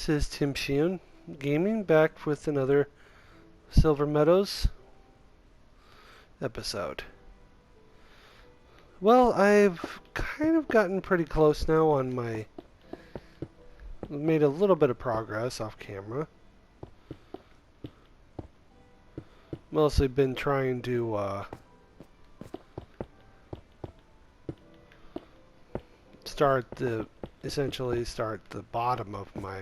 This is Tim Sheehan Gaming back with another Silver Meadows episode. Well, I've kind of gotten pretty close now on my... Made a little bit of progress off camera. Mostly been trying to essentially start the bottom of my...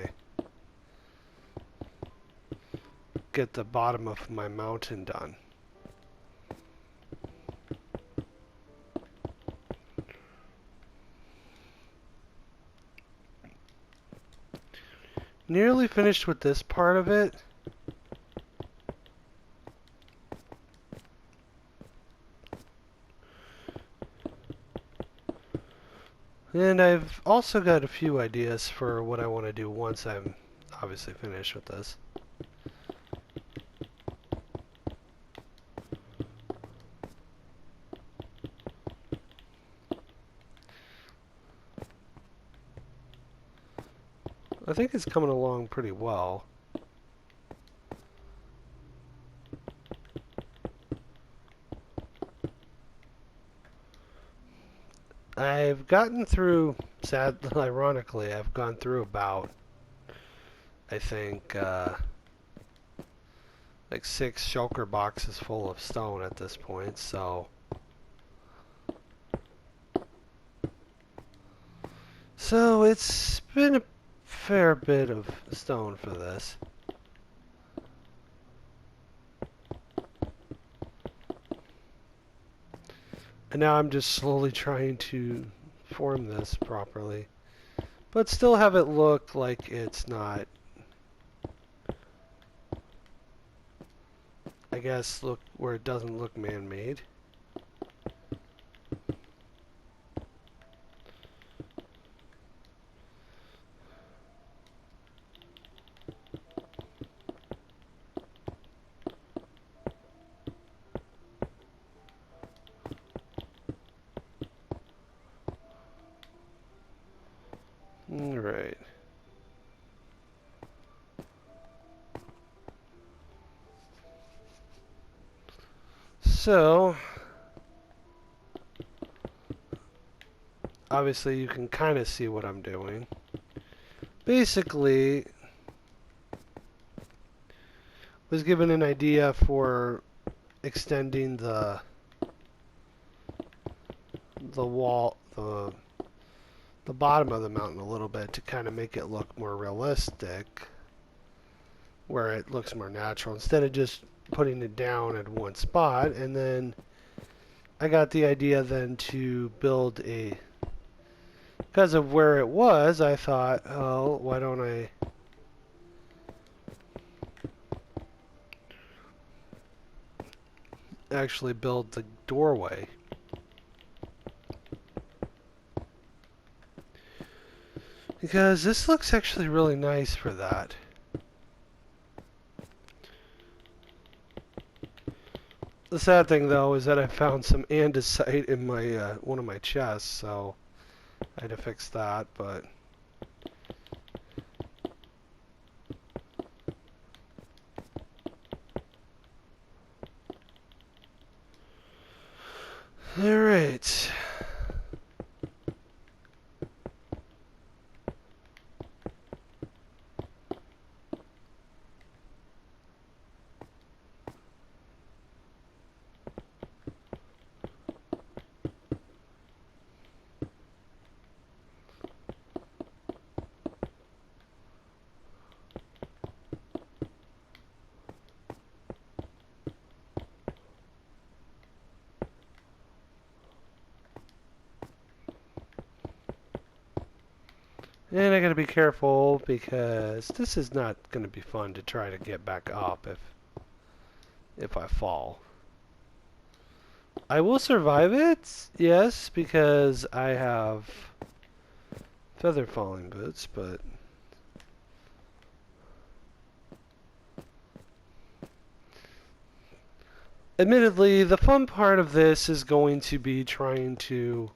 Get the bottom of my mountain done. Nearly finished with this part of it. And I've also got a few ideas for what I want to do once I'm obviously finished with this. I think it's coming along pretty well. I've gotten through, ironically, I've gone through about, I think, like 6 shulker boxes full of stone at this point, so... So it's been a fair bit of stone for this. And now I'm just slowly trying to form this properly. But still have it look like it's not... I guess look where it doesn't look man-made. Alright. So, obviously you can kind of see what I'm doing. Basically, was given an idea for extending the wall, the bottom of the mountain a little bit to kind of make it look more realistic, where it looks more natural instead of just putting it down at one spot. And then I got the idea then to build a, because of where it was, I thought, oh, why don't I actually build the doorway? Because this looks actually really nice for that. The sad thing, though, is that I found some andesite in my one of my chests, so I had to fix that, but... Alright. And I gotta be careful because this is not gonna be fun to try to get back up if I fall. I will survive it, yes, because I have feather falling boots, but admittedly, the fun part of this is going to be trying to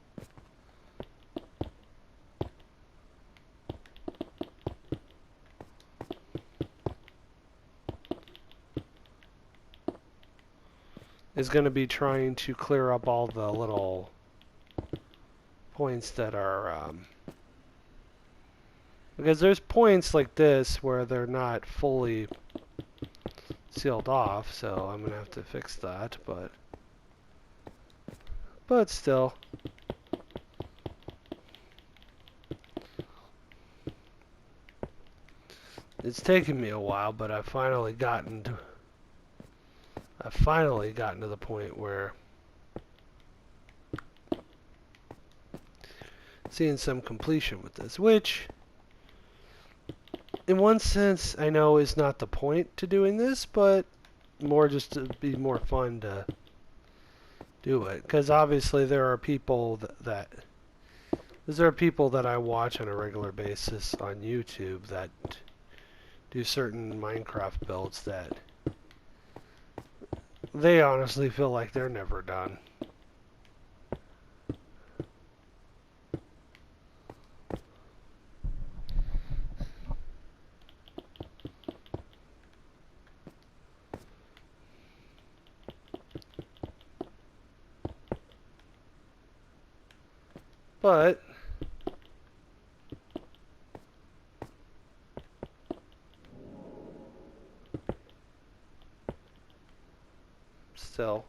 is going to be trying to clear up all the little points that are, because there's points like this where they're not fully sealed off, so I'm going to have to fix that, but still. It's taken me a while, but I've finally gotten to the point where seeing some completion with this, which in one sense I know is not the point to doing this, but more just to be more fun to do it, because obviously there are people that I watch on a regular basis on YouTube that do certain Minecraft builds that they honestly feel like they're never done. But still,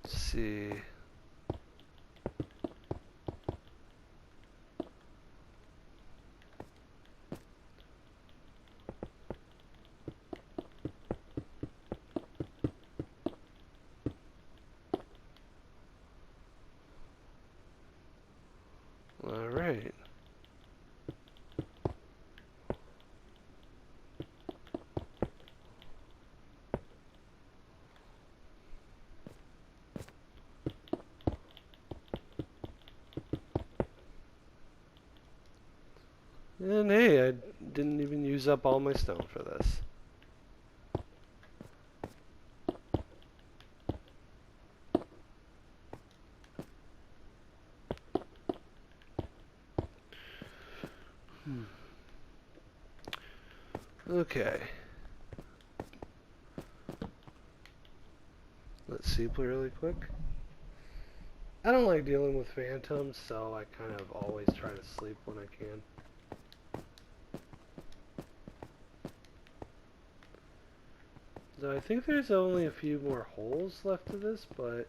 let's see. All right. And hey, I didn't even use up all my stone for this. Okay. Let's see really quick. I don't like dealing with phantoms, so I kind of always try to sleep when I can. So I think there's only a few more holes left to this, but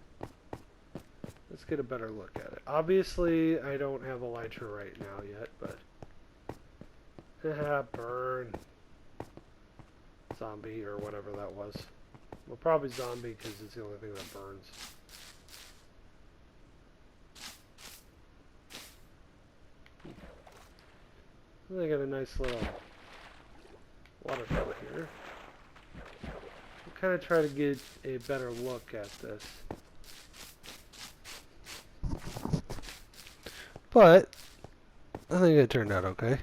let's get a better look at it. Obviously, I don't have elytra right now yet, but haha, burn. Zombie, or whatever that was. Well, probably zombie, because it's the only thing that burns. They got a nice little waterfall here. I'll kind of try to get a better look at this. But I think it turned out okay.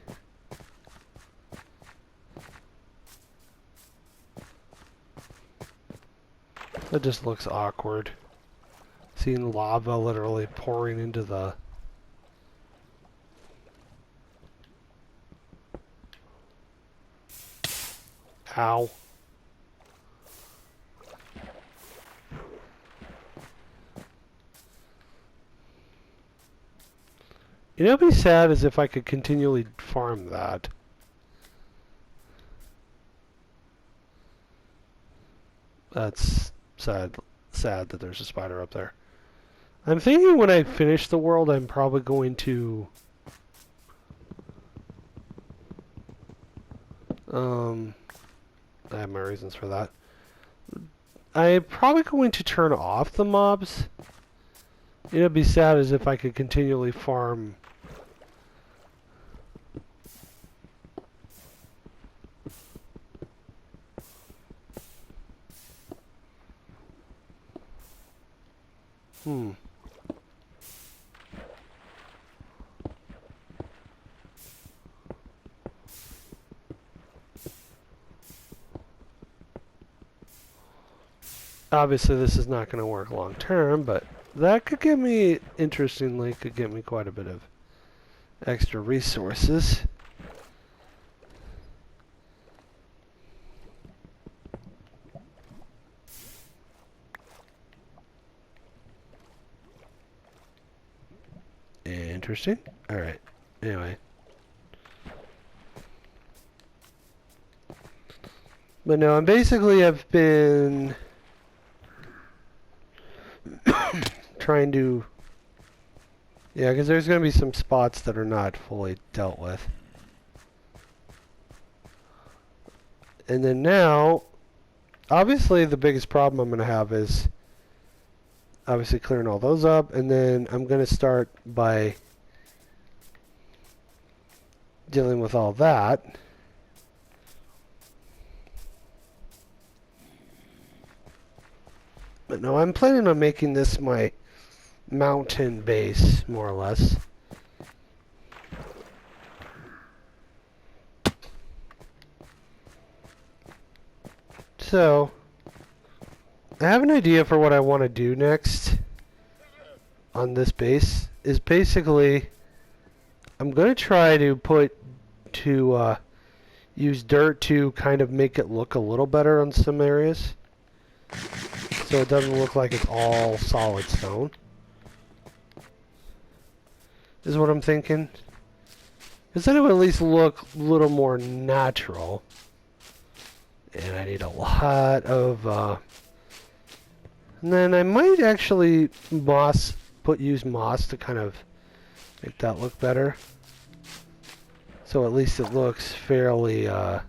That just looks awkward. Seeing lava literally pouring into the... Ow. You know, what'd be sad is if I could continually farm that. That's sad that there's a spider up there. I'm thinking when I finish the world, I'm probably going to... I have my reasons for that. I'm probably going to turn off the mobs. You know, it'd be sad as if I could continually farm... Obviously, this is not going to work long term, but that could get me, interestingly, could get me quite a bit of extra resources. Interesting. Alright. Anyway. But no, I'm basically I've been trying to... Yeah, because there's going to be some spots that are not fully dealt with. And then now, obviously the biggest problem I'm going to have is obviously clearing all those up. And then I'm going to start by dealing with all that. But no, I'm planning on making this my mountain base, more or less. So, I have an idea for what I want to do next on this base. Is basically, I'm going to try to use dirt to kind of make it look a little better on some areas. So it doesn't look like it's all solid stone. Is what I'm thinking. Because then it would at least look a little more natural. And I need a lot of... and then I might actually use moss to kind of make that look better. So at least it looks fairly... well,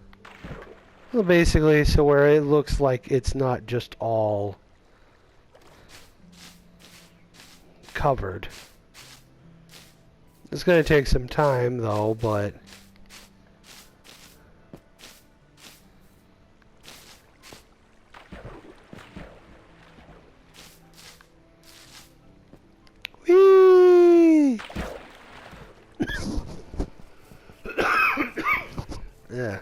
basically, so where it looks like it's not just all covered. It's going to take some time, though, but... Whee! Yeah.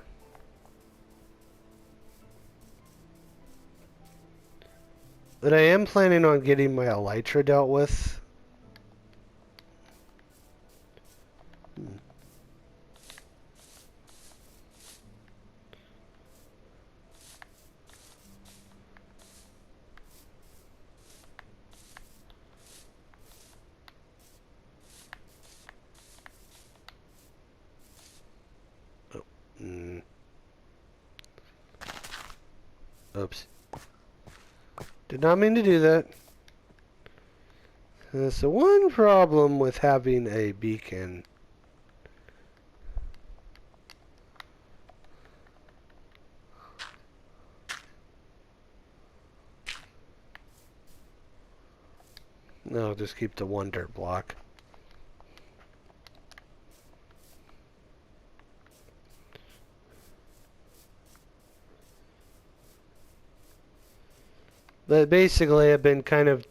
But I am planning on getting my elytra dealt with. Oops. Did not mean to do that. That's the one problem with having a beacon. No, I'll just keep the one dirt block. But basically, I've been kind of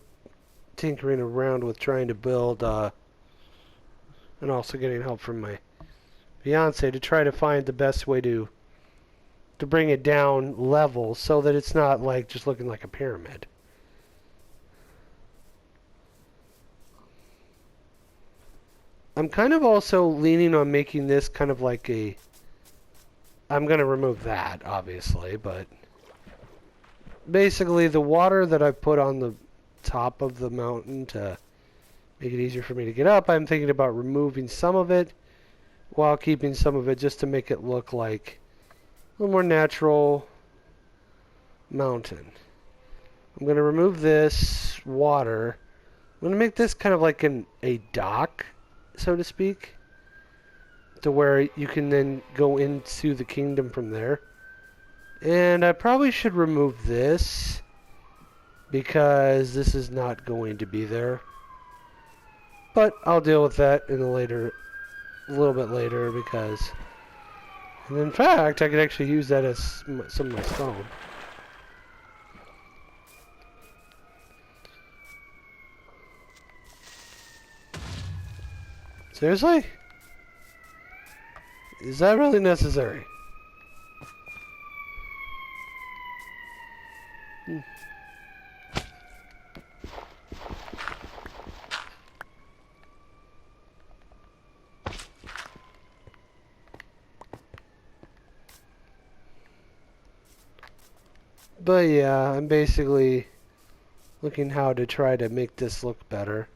tinkering around with trying to build, and also getting help from my fiance to try to find the best way to bring it down level so that it's not like just looking like a pyramid. I'm kind of also leaning on making this kind of like a... I'm going to remove that, obviously, but... Basically, the water that I put on the top of the mountain to make it easier for me to get up, I'm thinking about removing some of it while keeping some of it just to make it look like a little more natural mountain. I'm going to remove this water. I'm going to make this kind of like a dock, so to speak, to where you can then go into the kingdom from there. And I probably should remove this because this is not going to be there. But I'll deal with that in a little bit later because... And in fact, I could actually use that as some of my stone. Seriously? Is that really necessary? But yeah, I'm basically looking how to try to make this look better.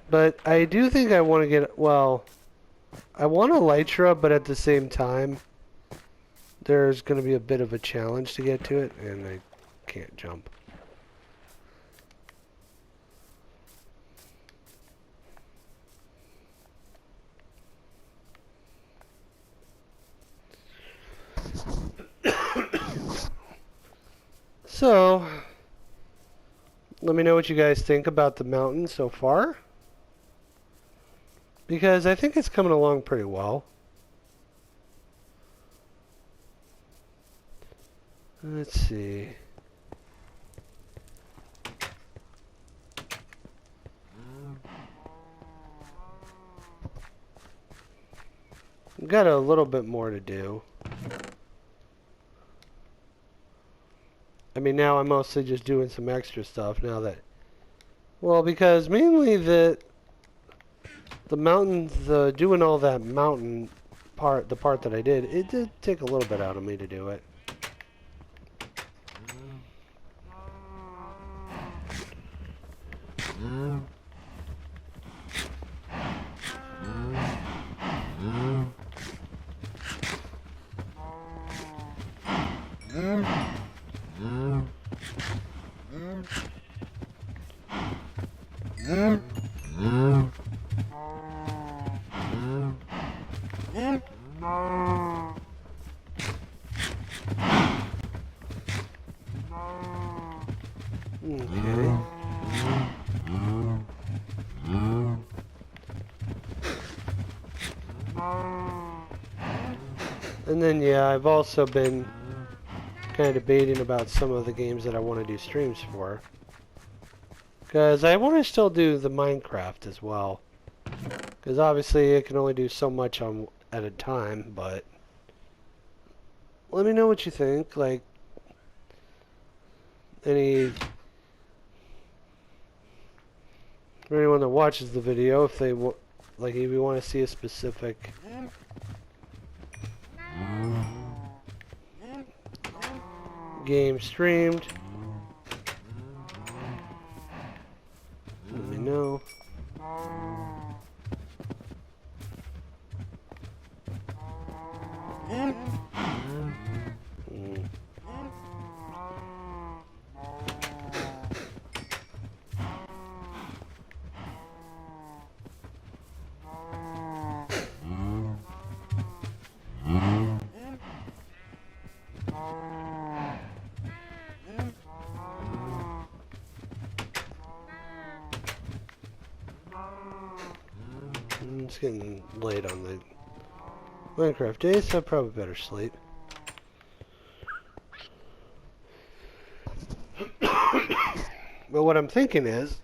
But I do think I want to get, well, I want Elytra, but at the same time, there's going to be a bit of a challenge to get to it, and I can't jump. So, let me know what you guys think about the mountain so far. Because I think it's coming along pretty well. Let's see. We've got a little bit more to do. I mean, now I'm mostly just doing some extra stuff now that... Well, because mainly the mountain, doing all that mountain part, the part that I did, it did take a little bit out of me to do it. Okay. And then, yeah, I've also been kind of debating about some of the games that I want to do streams for. Because I want to still do the Minecraft as well. Because obviously I can only do so much at a time, but... Let me know what you think, like... For anyone that watches the video, if they like, if you want to see a specific game streamed, let me know. It's getting late on the Minecraft day, so I probably better sleep. But what I'm thinking is,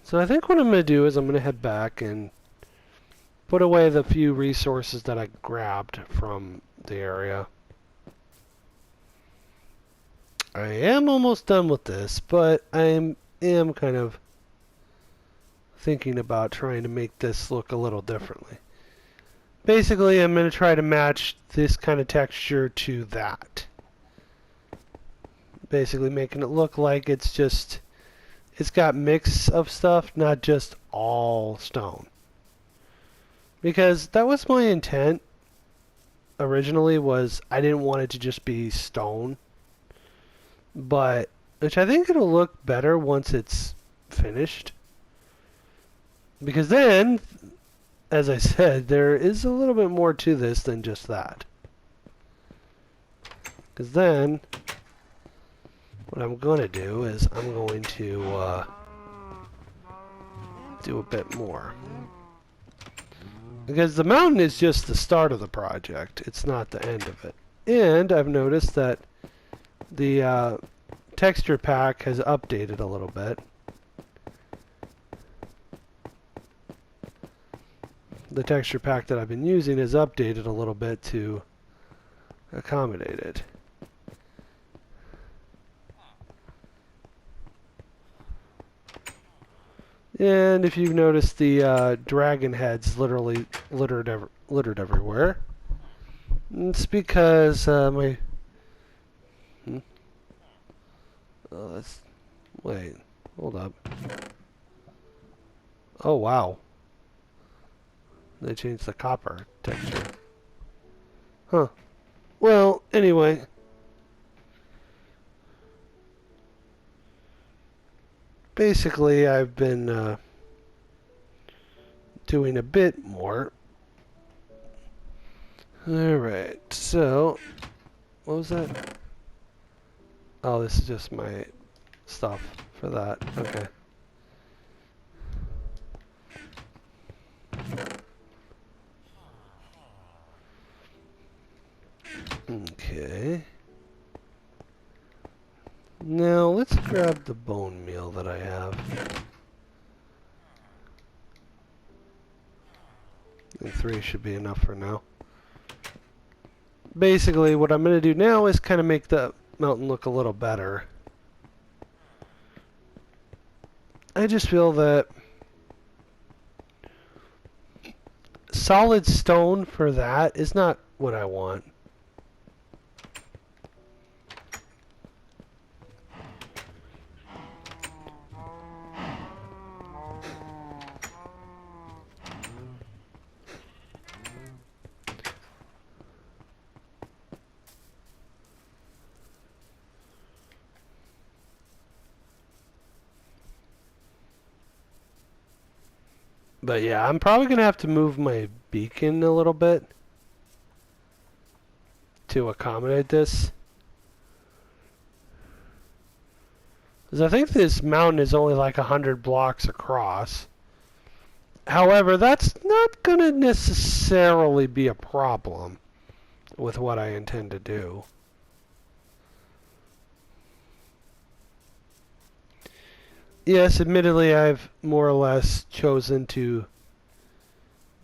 So I think what I'm going to do is I'm going to head back and put away the few resources that I grabbed from the area. I am almost done with this, but I am kind of thinking about trying to make this look a little differently. Basically, I'm going to try to match this kind of texture to that. Basically making it look like it's got mix of stuff, not just all stone. Because that was my intent originally, was I didn't want it to just be stone. But, which I think it'll look better once it's finished. Because then, as I said, there is a little bit more to this than just that. Because then, what I'm going to do is I'm going to do a bit more. Because the mountain is just the start of the project. It's not the end of it. And I've noticed that the texture pack has updated a little bit. The texture pack that I've been using is updated a little bit to accommodate it. And if you've noticed, the dragon heads literally littered everywhere. It's because my... Oh, that's... Wait, hold up. Oh, wow. They changed the copper texture. Huh. Well, anyway. Basically, I've been doing a bit more. Alright, so... What was that? Oh, this is just my stuff for that. Okay. Okay. Now, let's grab the bone meal that I have. And 3 should be enough for now. Basically, what I'm going to do now is kind of make the mountain look a little better. I just feel that solid stone for that is not what I want. But yeah, I'm probably going to have to move my beacon a little bit to accommodate this. Because I think this mountain is only like 100 blocks across. However, that's not going to necessarily be a problem with what I intend to do. Yes, admittedly, I've more or less chosen to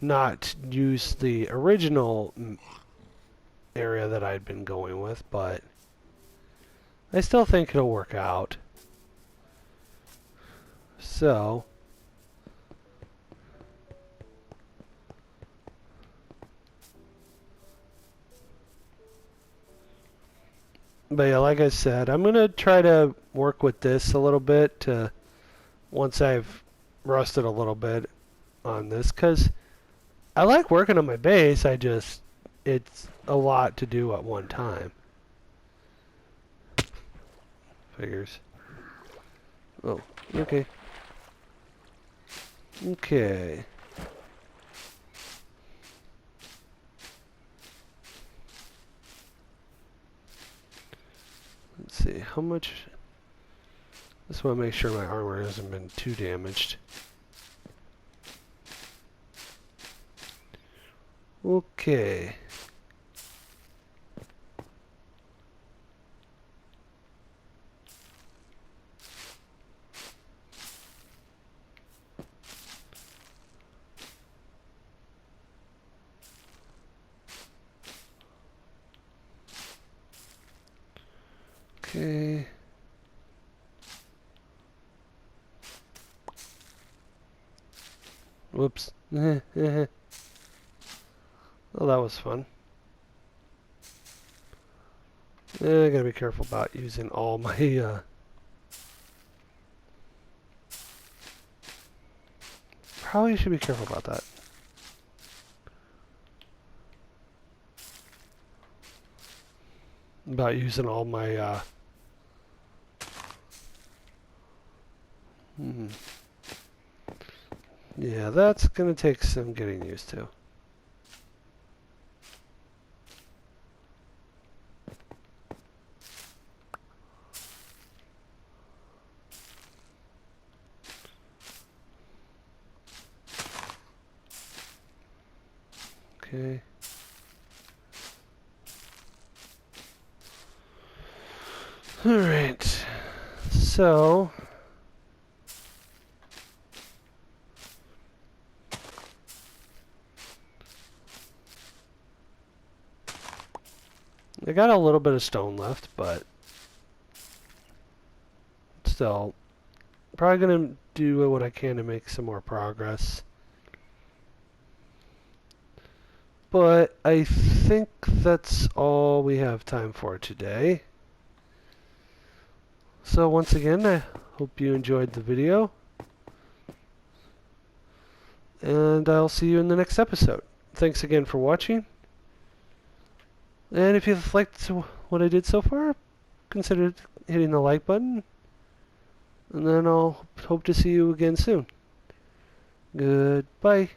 not use the original area that I'd been going with, but I still think it'll work out. So, but yeah, like I said, I'm going to try to work with this a little bit to, once I've rusted a little bit on this, because I like working on my base, it's a lot to do at one time. Figures. Oh, okay. Okay. Let's see, how much... Just want to make sure my armor hasn't been too damaged. Okay. Okay. Whoops. Well, that was fun. I gotta be careful about using all my, probably should be careful about that. About using all my, yeah, that's gonna take some getting used to. Okay. Alright. So, I got a little bit of stone left, but still, probably gonna do what I can to make some more progress. But I think that's all we have time for today. So once again, I hope you enjoyed the video. And I'll see you in the next episode. Thanks again for watching. And if you've liked what I did so far, consider hitting the like button. And then I'll hope to see you again soon. Goodbye.